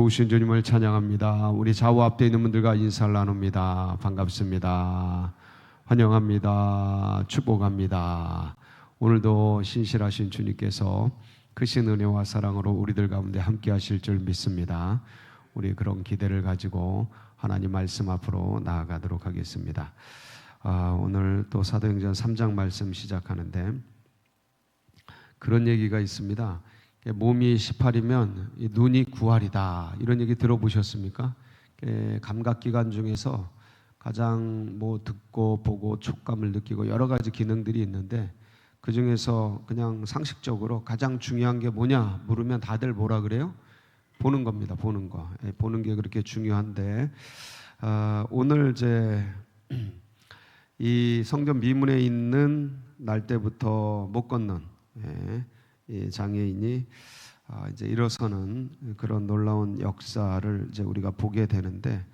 오신 주님을 찬양합니다. 우리 좌우 앞에 있는 분들과 인사를 나눕니다. 반갑습니다. 환영합니다. 축복합니다. 오늘도 신실하신 주님께서 크신 은혜와 사랑으로 우리들 가운데 함께 하실 줄 믿습니다. 우리 그런 기대를 가지고 하나님 말씀 앞으로 나아가도록 하겠습니다. 오늘 또 사도행전 3장 말씀 시작하는데 그런 얘기가 있습니다. 몸이 18이면 눈이 9알이다 이런 얘기 들어보셨습니까? 감각기관 중에서 가장 듣고 보고 촉감을 느끼고 여러 가지 기능들이 있는데 그 중에서 그냥 상식적으로 가장 중요한 게 뭐냐 물으면 다들 뭐라 그래요? 보는 겁니다. 보는 거. 보는 게 그렇게 중요한데 오늘 이제 이 성전 미문에 있는 날 때부터 못 걷는 이 장애인이 이제 일어서는 그런 놀라운 역사를 이제 우리가 보게 되는데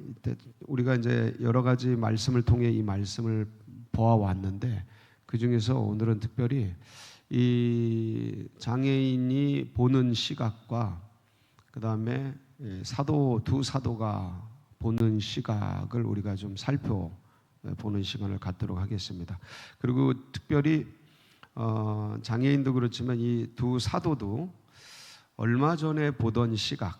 이때 우리가 이제 여러 가지 말씀을 통해 이 말씀을 보아왔는데 그 중에서 오늘은 특별히 이 장애인이 보는 시각과 그 다음에 두 사도가 보는 시각을 우리가 좀 살펴보는 시간을 갖도록 하겠습니다. 그리고 특별히 장애인도 그렇지만 이 두 사도도 얼마 전에 보던 시각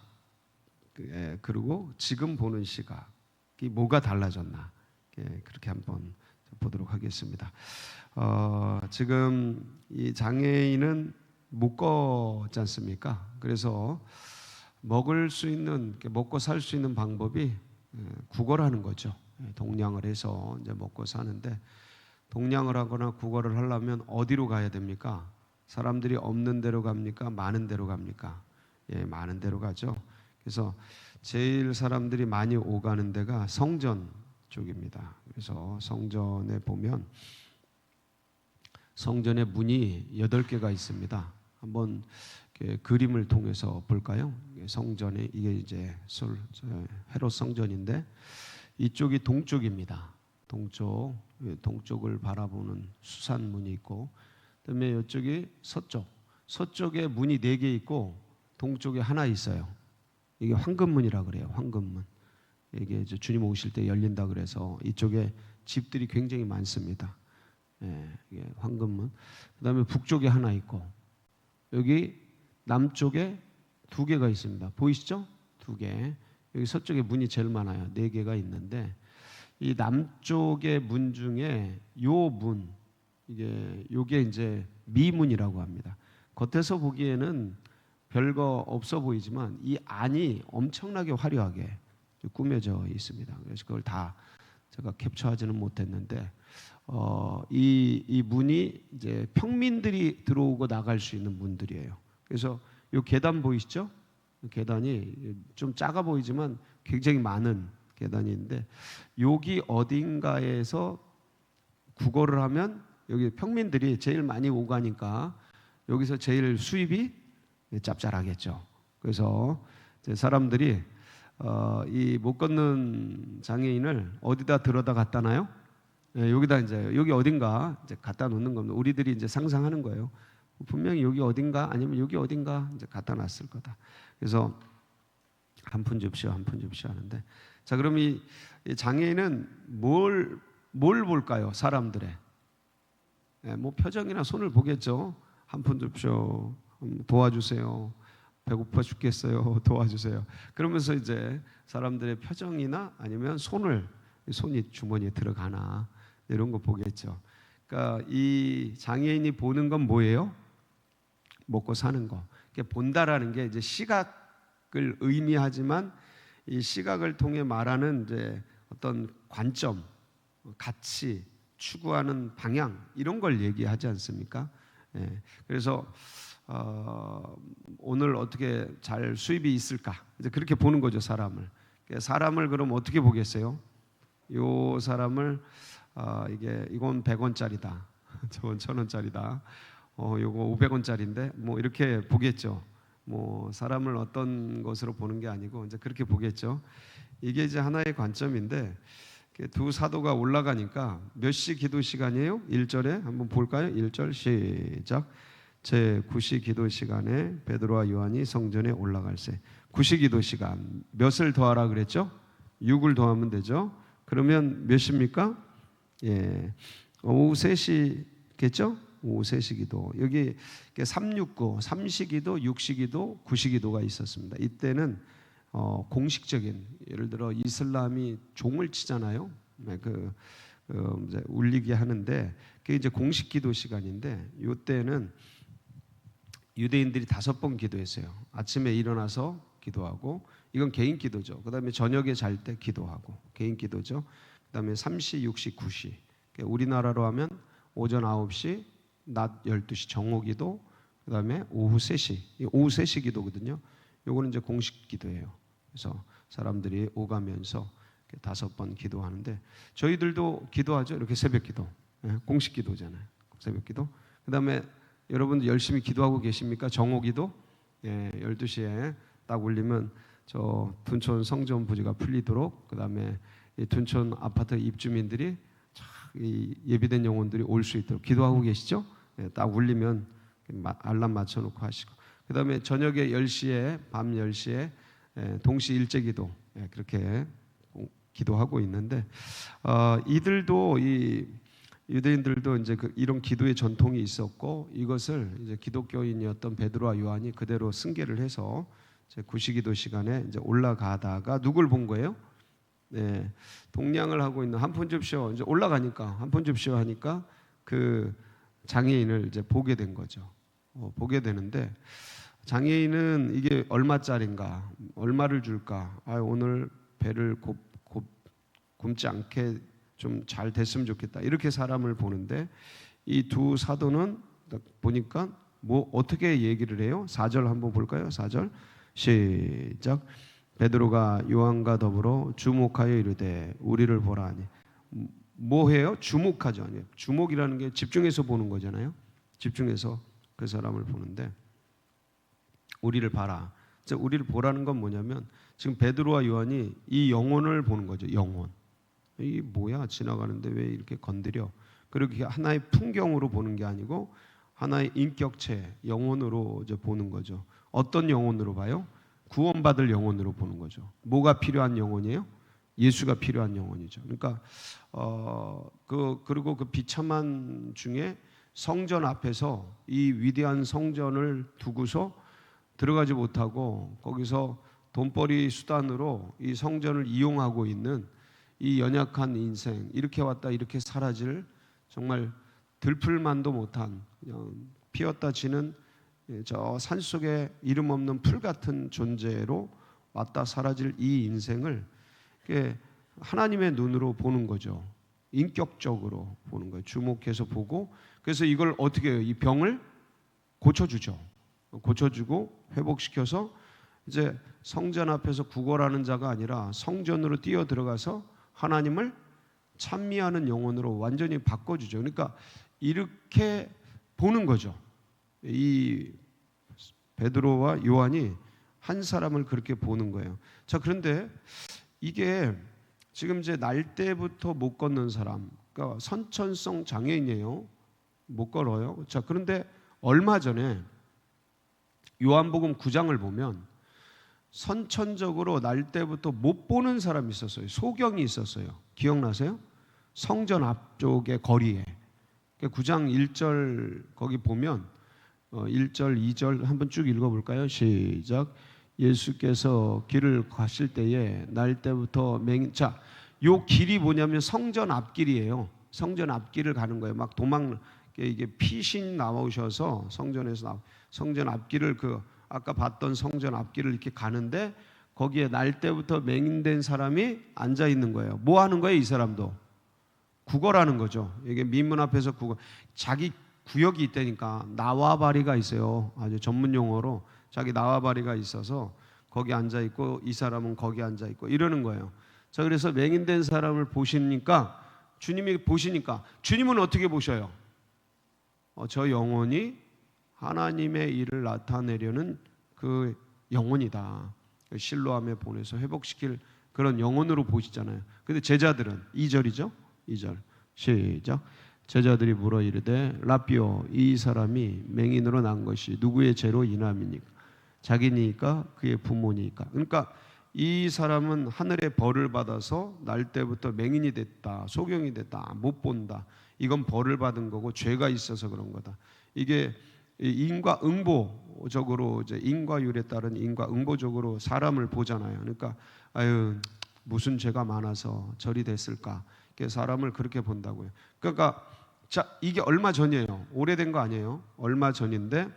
그리고 지금 보는 시각이 뭐가 달라졌나 그렇게 한번 보도록 하겠습니다. 지금 이 장애인은 못 걷지 않습니까? 그래서 먹고 살 수 있는 방법이 구걸하는 거죠. 동냥을 해서 이제 먹고 사는데 동냥을 하거나 구걸을 하려면 어디로 가야 됩니까? 사람들이 없는 데로 갑니까? 많은 데로 갑니까? 많은 데로 가죠. 그래서 제일 사람들이 많이 오가는 데가 성전 쪽입니다. 그래서 성전에 보면 성전에 문이 8개가 있습니다. 한번 그림을 통해서 볼까요? 성전에 이게 이제 헤롯 성전인데 이쪽이 동쪽입니다. 동쪽을 바라보는 수산문이 있고 그다음에 이쪽이 서쪽에 문이 4개 있고 동쪽에 하나 있어요. 이게 황금문이라 그래요. 황금문. 이게 이제 주님 오실 때 열린다 그래서 이쪽에 집들이 굉장히 많습니다. 이게 황금문. 그다음에 북쪽에 하나 있고 여기 남쪽에 2개가 있습니다. 보이시죠? 2개. 여기 서쪽에 문이 제일 많아요. 4개가 있는데 이 남쪽의 문 중에 요게 이제 미문이라고 합니다. 겉에서 보기에는 별거 없어 보이지만 이 안이 엄청나게 화려하게 꾸며져 있습니다. 그래서 그걸 다 제가 캡처하지는 못했는데 이 문이 이제 평민들이 들어오고 나갈 수 있는 문들이에요. 그래서 요 계단 보이시죠? 계단이 좀 작아 보이지만 굉장히 많은 계단인데 여기 어딘가에서 구걸을 하면 여기 평민들이 제일 많이 오가니까 여기서 제일 수입이 짭짤하겠죠. 그래서 사람들이 이 못 걷는 장애인을 어디다 들어다 갖다 놔요? 여기다 이제 여기 어딘가 이제 갖다 놓는 겁니다. 우리들이 이제 상상하는 거예요. 분명히 여기 어딘가 아니면 여기 어딘가 이제 갖다 놨을 거다. 그래서 한 푼 줍시오 하는데 자 그럼 이 장애인은 뭘 볼까요? 사람들의 표정이나 손을 보겠죠. 한 푼 줍시오. 도와주세요. 배고파 죽겠어요. 도와주세요. 그러면서 이제 사람들의 표정이나 아니면 손이 주머니에 들어가나 이런 거 보겠죠. 그러니까 이 장애인이 보는 건 뭐예요? 먹고 사는 거. 본다라는 게 이제 시각을 의미하지만 이 시각을 통해 말하는 이제 어떤 관점, 가치, 추구하는 방향 이런 걸 얘기하지 않습니까? 그래서 오늘 어떻게 잘 수입이 있을까? 이제 그렇게 보는 거죠 사람을 그럼 어떻게 보겠어요? 요 사람을 이건 100원짜리다, 저건 1000원짜리다, 요거 500원짜리인데 이렇게 보겠죠. 사람을 어떤 것으로 보는 게 아니고 이제 그렇게 보겠죠. 이게 이제 하나의 관점인데 두 사도가 올라가니까 몇 시 기도 시간이에요? 1절에 한번 볼까요? 1절 시작. 제9시 기도 시간에 베드로와 요한이 성전에 올라갈새 구시기도 시간. 몇을 더하라 그랬죠? 6을 더하면 되죠. 그러면 몇 시입니까? 예, 오후 3시겠죠? 오후 3시 기도. 여기 369, 삼시기도, 육시기도, 구시기도가 있었습니다. 이때는 공식적인, 예를 들어 이슬람이 종을 치잖아요. 네, 이제 울리게 하는데 그게 이제 공식기도 시간인데, 이때는 유대인들이 5번 기도했어요. 아침에 일어나서 기도하고, 이건 개인 기도죠. 그 다음에 저녁에 잘 때 기도하고, 개인 기도죠. 그 다음에 3시, 6시, 9시. 우리나라로 하면 오전 9시, 낮 12시 정오 기도, 그 다음에 오후 3시. 오후 3시 기도거든요. 요거는 이제 공식 기도예요. 그래서 사람들이 오가면서 5번 기도하는데, 저희들도 기도하죠. 이렇게 새벽 기도. 공식 기도잖아요. 새벽 기도. 그 다음에 여러분들 열심히 기도하고 계십니까? 정오 기도. 12시에 딱 울리면 저 둔촌 성전 부지가 풀리도록, 그 다음에 둔촌 아파트 입주민들이 이 예비된 영혼들이 올 수 있도록 기도하고 계시죠? 딱 울리면 알람 맞춰놓고 하시고, 그 다음에 저녁에 10시에, 밤 10시에 동시 일제 기도, 그렇게 기도하고 있는데, 이들도 이 유대인들도 이제 이런 기도의 전통이 있었고, 이것을 이제 기독교인이었던 베드로와 요한이 그대로 승계를 해서 이제 구시기도 시간에 이제 올라가다가 누굴 본 거예요? 네, 동냥을 하고 있는 한 푼 줍쇼, 이제 올라가니까 한 푼 줍쇼 하니까 그 장애인을 이제 보게 된 거죠. 보게 되는데, 장애인은 이게 얼마짜린가, 얼마를 줄까? 오늘 배를 굶지 않게 좀 잘 됐으면 좋겠다, 이렇게 사람을 보는데, 이 두 사도는 보니까 뭐 어떻게 얘기를 해요? 4절 한번 볼까요? 4절 시작. 베드로가 요한과 더불어 주목하여 이르되 우리를 보라 하니. 뭐 해요? 주목하죠. 주목이라는 게 집중해서 보는 거잖아요. 집중해서 그 사람을 보는데, 우리를 봐라. 우리를 보라는 건 뭐냐면, 지금 베드로와 요한이 이 영혼을 보는 거죠. 영혼. 이게 뭐야? 지나가는데 왜 이렇게 건드려? 그리고 하나의 풍경으로 보는 게 아니고 하나의 인격체, 영혼으로 이제 보는 거죠. 어떤 영혼으로 봐요? 구원받을 영혼으로 보는 거죠. 뭐가 필요한 영혼이에요? 예수가 필요한 영혼이죠. 그러니까 그리고 그 비참한 중에 성전 앞에서 이 위대한 성전을 두고서 들어가지 못하고 거기서 돈벌이 수단으로 이 성전을 이용하고 있는 이 연약한 인생, 이렇게 왔다 이렇게 사라질, 정말 들풀만도 못한, 그냥 피었다 지는 저 산속에 이름 없는 풀 같은 존재로 왔다 사라질 이 인생을 하나님의 눈으로 보는 거죠. 인격적으로 보는 거예요. 주목해서 보고, 그래서 이걸 어떻게 해요? 이 병을 고쳐주죠. 고쳐주고 회복시켜서 이제 성전 앞에서 구걸하는 자가 아니라 성전으로 뛰어 들어가서 하나님을 찬미하는 영혼으로 완전히 바꿔주죠. 그러니까 이렇게 보는 거죠. 이 베드로와 요한이 한 사람을 그렇게 보는 거예요. 자, 그런데 이게 지금 이제 날 때부터 못 걷는 사람, 그러니까 선천성 장애인이에요. 못 걸어요. 자, 그런데 얼마 전에 요한복음 9장을 보면 선천적으로 날 때부터 못 보는 사람이 있었어요. 소경이 있었어요. 기억나세요? 성전 앞쪽의 거리에 9장 1절 거기 보면 1절 2절 한번 쭉 읽어볼까요? 시작. 예수께서 길을 가실 때에 날 때부터 자, 요 길이 뭐냐면 성전 앞길이에요. 성전 앞길을 가는 거예요. 막 이게 피신 나오셔서 성전에서 성전 앞길을 아까 봤던 성전 앞길을 이렇게 가는데, 거기에 날 때부터 맹인된 사람이 앉아 있는 거예요. 뭐 하는 거예요? 이 사람도 구걸하는 거죠. 이게 민문 앞에서 구걸, 자기 구역이 있다니까. 나와바리가 있어요. 아주 전문 용어로 자기 나와바리가 있어서 거기 앉아 있고 이 사람은 거기 앉아 있고 이러는 거예요. 자, 그래서 맹인된 사람을 보시니까, 주님이 보시니까, 주님은 어떻게 보셔요? 저 영혼이 하나님의 일을 나타내려는 그 영혼이다. 실로암에 보내서 회복시킬 그런 영혼으로 보시잖아요. 근데 제자들은 2절이죠. 2절 시작. 제자들이 물어 이르되 라비오, 이 사람이 맹인으로 난 것이 누구의 죄로 인함이니까? 자기니까 그의 부모니까. 그러니까 이 사람은 하늘의 벌을 받아서 날 때부터 맹인이 됐다, 소경이 됐다, 못 본다. 이건 벌을 받은 거고 죄가 있어서 그런 거다. 이게 인과응보적으로, 이제 인과율에 따른 인과응보적으로 사람을 보잖아요. 그러니까 아유 무슨 죄가 많아서 저리 됐을까? 사람을 그렇게 본다고요. 그러니까 자, 이게 얼마 전이에요. 오래된 거 아니에요. 얼마 전인데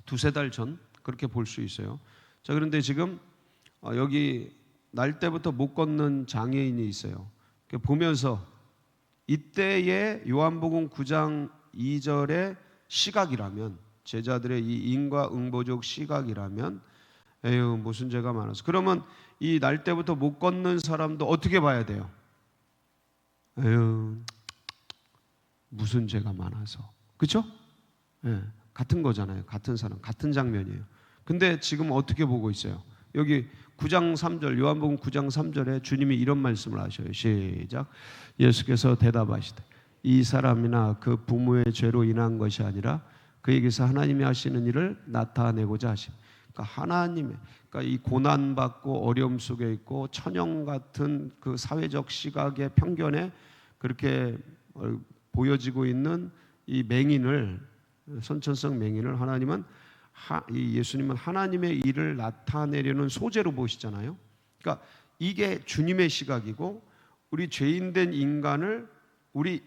두세 달 전 그렇게 볼 수 있어요. 자, 그런데 지금 여기 날 때부터 못 걷는 장애인이 있어요. 보면서 이때의 요한복음 9장 2절의 시각이라면, 제자들의 이 인과응보적 시각이라면 에휴 무슨 죄가 많아서. 그러면 이 날 때부터 못 걷는 사람도 어떻게 봐야 돼요? 에휴 무슨 죄가 많아서. 그렇죠? 예, 같은 거잖아요. 같은 사람, 같은 장면이에요. 근데 지금 어떻게 보고 있어요? 여기 9장 3절, 요한복음 9장 3절에 주님이 이런 말씀을 하셔요. 시작. 예수께서 대답하시되 이 사람이나 그 부모의 죄로 인한 것이 아니라 그에게서 하나님이 하시는 일을 나타내고자 하심. 그러니까 하나님의, 그러니까 이 고난받고 어려움 속에 있고 천형 같은 그 사회적 시각의 편견에 그렇게 보여지고 있는 이 맹인을, 선천성 맹인을 하나님은 이 예수님은 하나님의 일을 나타내려는 소재로 보시잖아요. 그러니까 이게 주님의 시각이고, 우리 죄인된 인간을, 우리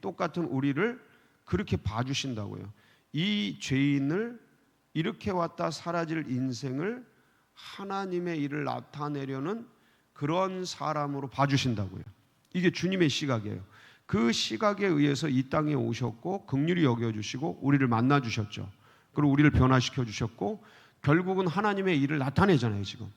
똑같은 우리를 그렇게 봐주신다고요. 이 죄인을, 이렇게 왔다 사라질 인생을 하나님의 일을 나타내려는 그런 사람으로 봐주신다고요. 이게 주님의 시각이에요. 그 시각에 의해서 이 땅에 오셨고 긍휼히 여겨주시고 우리를 만나주셨죠. 그리고 우리를 변화시켜 주셨고 결국은 하나님의 일을 나타내잖아요. 지금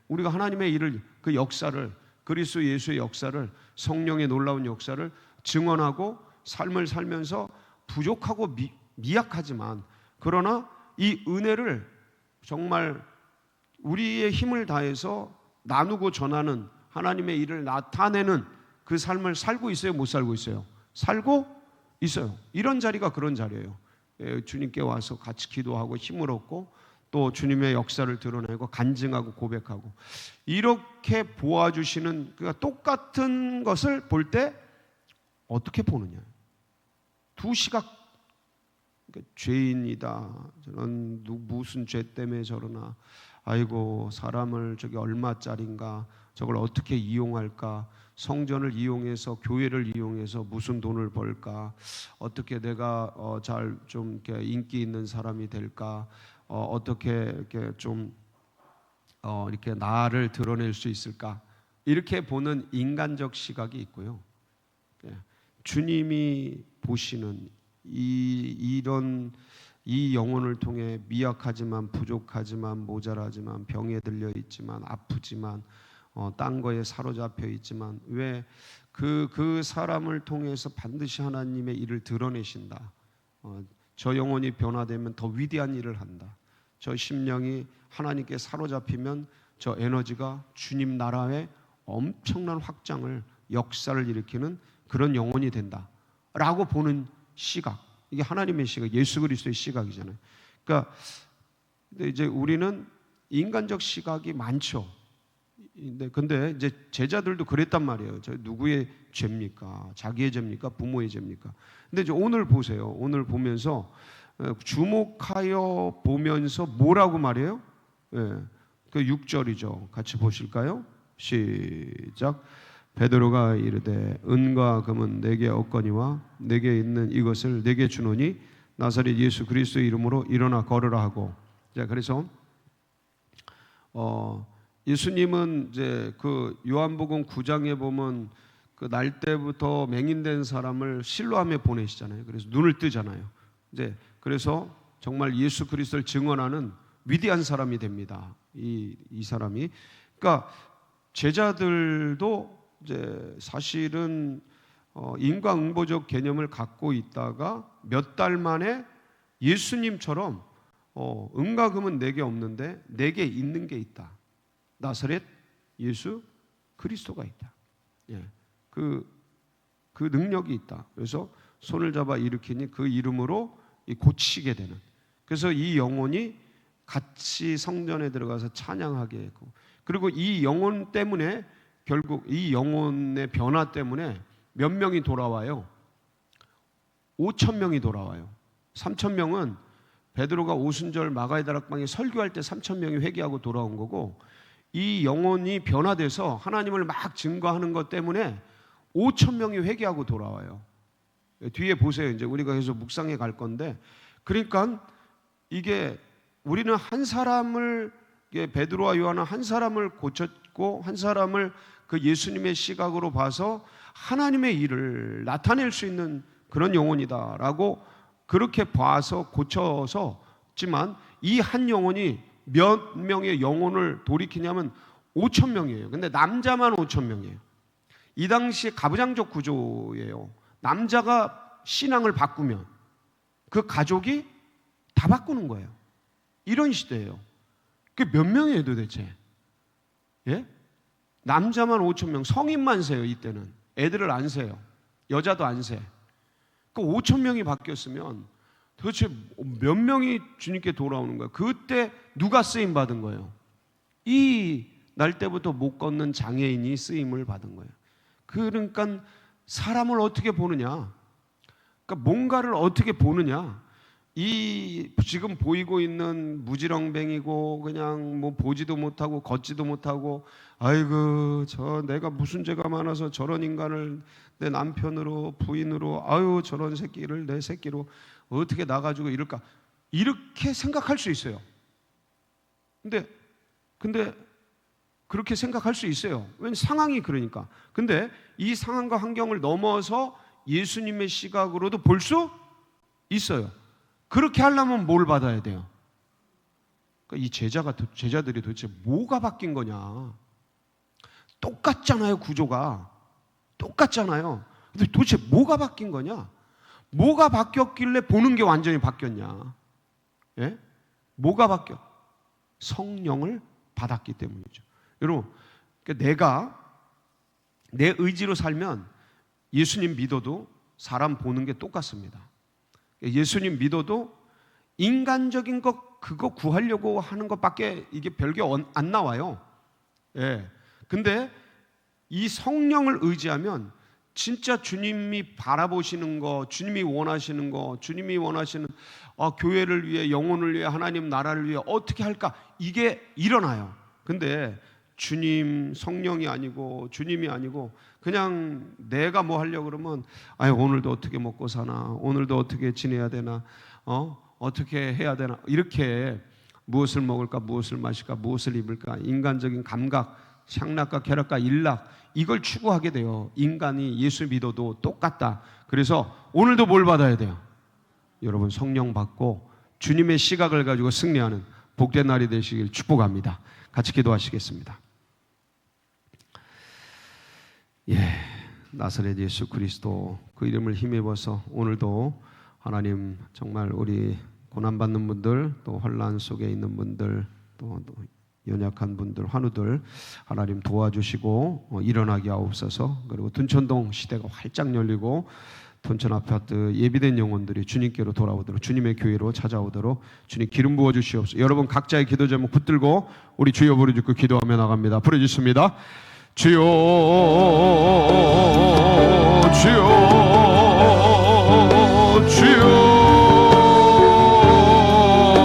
우리가 하나님의 일을, 그 역사를, 그리스도 예수의 역사를, 성령의 놀라운 역사를 증언하고 삶을 살면서 부족하고 미약하지만, 그러나 이 은혜를 정말 우리의 힘을 다해서 나누고 전하는, 하나님의 일을 나타내는 그 삶을 살고 있어요? 못 살고 있어요? 살고 있어요. 이런 자리가 그런 자리예요. 주님께 와서 같이 기도하고 힘을 얻고 또 주님의 역사를 드러내고 간증하고 고백하고, 이렇게 보아주시는, 그러니까 똑같은 것을 볼 때 어떻게 보느냐. 두 시각. 그러니까 죄인이다, 저는 무슨 죄 때문에 저러나, 아이고 사람을 저게 얼마짜린가, 저걸 어떻게 이용할까, 성전을 이용해서, 교회를 이용해서 무슨 돈을 벌까, 어떻게 내가 잘 좀 인기 있는 사람이 될까, 어떻게 이렇게 좀 이렇게 나를 드러낼 수 있을까, 이렇게 보는 인간적 시각이 있고요. 주님이 보시는 이런 이 영혼을 통해 미약하지만 부족하지만 모자라지만 병에 들려 있지만 아프지만 딴 거에 사로잡혀 있지만 왜 그 사람을 통해서 반드시 하나님의 일을 드러내신다. 저 영혼이 변화되면 더 위대한 일을 한다. 저 심령이 하나님께 사로잡히면 저 에너지가 주님 나라의 엄청난 확장을, 역사를 일으키는 그런 영혼이 된다 라고 보는 시각, 이게 하나님의 시각, 예수 그리스도의 시각이잖아요. 그러니까 근데 이제 우리는 인간적 시각이 많죠. 근데 이제 제자들도 그랬단 말이에요. 저 누구의 죄입니까? 자기의 죄입니까? 부모의 죄입니까? 근데 이제 오늘 보세요. 오늘 보면서 주목하여 보면서 뭐라고 말해요? 그 6절이죠. 같이 보실까요? 시작. 베드로가 이르되 은과 금은 내게 없거니와 내게 있는 이것을 내게 주노니 나사렛 예수 그리스도의 이름으로 일어나 걸으라 하고. 자, 그래서 예수님은 이제 그 요한복음 9장에 보면 그 날 때부터 맹인된 사람을 실로암에 보내시잖아요. 그래서 눈을 뜨잖아요. 이제 그래서 정말 예수 그리스도를 증언하는 위대한 사람이 됩니다. 이 사람이. 그러니까 제자들도 이제 사실은 인과응보적 개념을 갖고 있다가 몇 달 만에 예수님처럼 은과 금은 내게 없는데 내게 있는 게 있다. 나사렛 예수 그리스도가 있다. 그 능력이 있다. 그래서 손을 잡아 일으키니 그 이름으로 고치게 되는. 그래서 이 영혼이 같이 성전에 들어가서 찬양하게 했고, 그리고 이 영혼 때문에 결국 이 영혼의 변화 때문에 몇 명이 돌아와요? 5천 명이 돌아와요. 3천 명은 베드로가 오순절 마가의 다락방에 설교할 때 3천 명이 회개하고 돌아온 거고, 이 영혼이 변화돼서 하나님을 막 증거하는 것 때문에 5천 명이 회개하고 돌아와요. 뒤에 보세요. 이제 우리가 계속 묵상해 갈 건데, 그러니까 이게 우리는 한 사람을, 베드로와 요한은 한 사람을 고쳤고 한 사람을 그 예수님의 시각으로 봐서 하나님의 일을 나타낼 수 있는 그런 영혼이다라고 그렇게 봐서 고쳐서지만, 이 한 영혼이 몇 명의 영혼을 돌이키냐면 5천 명이에요. 근데 남자만 5천 명이에요. 이 당시에 가부장적 구조예요. 남자가 신앙을 바꾸면 그 가족이 다 바꾸는 거예요. 이런 시대예요. 그게 몇 명이에요 도대체? 예? 남자만 5천 명, 성인만 세요. 이때는 애들을 안 세요. 여자도 안 세. 그 5천 명이 바뀌었으면 도대체 몇 명이 주님께 돌아오는 거예요? 그때 누가 쓰임 받은 거예요? 이 날 때부터 못 걷는 장애인이 쓰임을 받은 거예요. 그러니까 사람을 어떻게 보느냐, 그러니까 뭔가를 어떻게 보느냐, 이 지금 보이고 있는 무지렁뱅이고 그냥 뭐 보지도 못하고 걷지도 못하고, 아이고 저 내가 무슨 죄가 많아서 저런 인간을 내 남편으로 부인으로, 아유 저런 새끼를 내 새끼로 어떻게 나가지고 이럴까, 이렇게 생각할 수 있어요. 근데 그렇게 생각할 수 있어요. 왜냐면 상황이 그러니까. 근데 이 상황과 환경을 넘어서 예수님의 시각으로도 볼 수 있어요. 그렇게 하려면 뭘 받아야 돼요? 그러니까 이 제자들이 도대체 뭐가 바뀐 거냐? 똑같잖아요. 구조가 똑같잖아요. 근데 도대체 뭐가 바뀐 거냐? 뭐가 바뀌었길래 보는 게 완전히 바뀌었냐? 예? 뭐가 바뀌어? 성령을 받았기 때문이죠. 여러분, 그러니까 내가 내 의지로 살면 예수님 믿어도 사람 보는 게 똑같습니다. 예수님 믿어도 인간적인 것 그거 구하려고 하는 것밖에 이게 별게 안 나와요. 예. 근데 이 성령을 의지하면 진짜 주님이 바라보시는 거, 주님이 원하시는 거, 주님이 원하시는 교회를 위해, 영혼을 위해, 하나님 나라를 위해 어떻게 할까, 이게 일어나요. 근데 주님, 성령이 아니고 주님이 아니고 그냥 내가 뭐 하려고 그러면, 오늘도 어떻게 먹고 사나, 오늘도 어떻게 지내야 되나, 어떻게 해야 되나, 이렇게 무엇을 먹을까, 무엇을 마실까, 무엇을 입을까, 인간적인 감각, 향락과 쾌락과 일락, 이걸 추구하게 돼요. 인간이 예수 믿어도 똑같다. 그래서 오늘도 뭘 받아야 돼요? 여러분, 성령 받고 주님의 시각을 가지고 승리하는 복된 날이 되시길 축복합니다. 같이 기도하시겠습니다. 나사렛 예수 그리스도 그 이름을 힘입어서 오늘도 하나님 정말 우리 고난받는 분들, 또 환난 속에 있는 분들, 또 연약한 분들, 환우들 하나님 도와주시고 일어나게 하옵소서. 그리고 둔천동 시대가 활짝 열리고 둔천 아파트 예비된 영혼들이 주님께로 돌아오도록, 주님의 교회로 찾아오도록 주님 기름 부어 주시옵소서. 여러분 각자의 기도 제목 붙들고 우리 주여 부르짖고 기도하며 나갑니다. 부르짖습니다. 주여 주여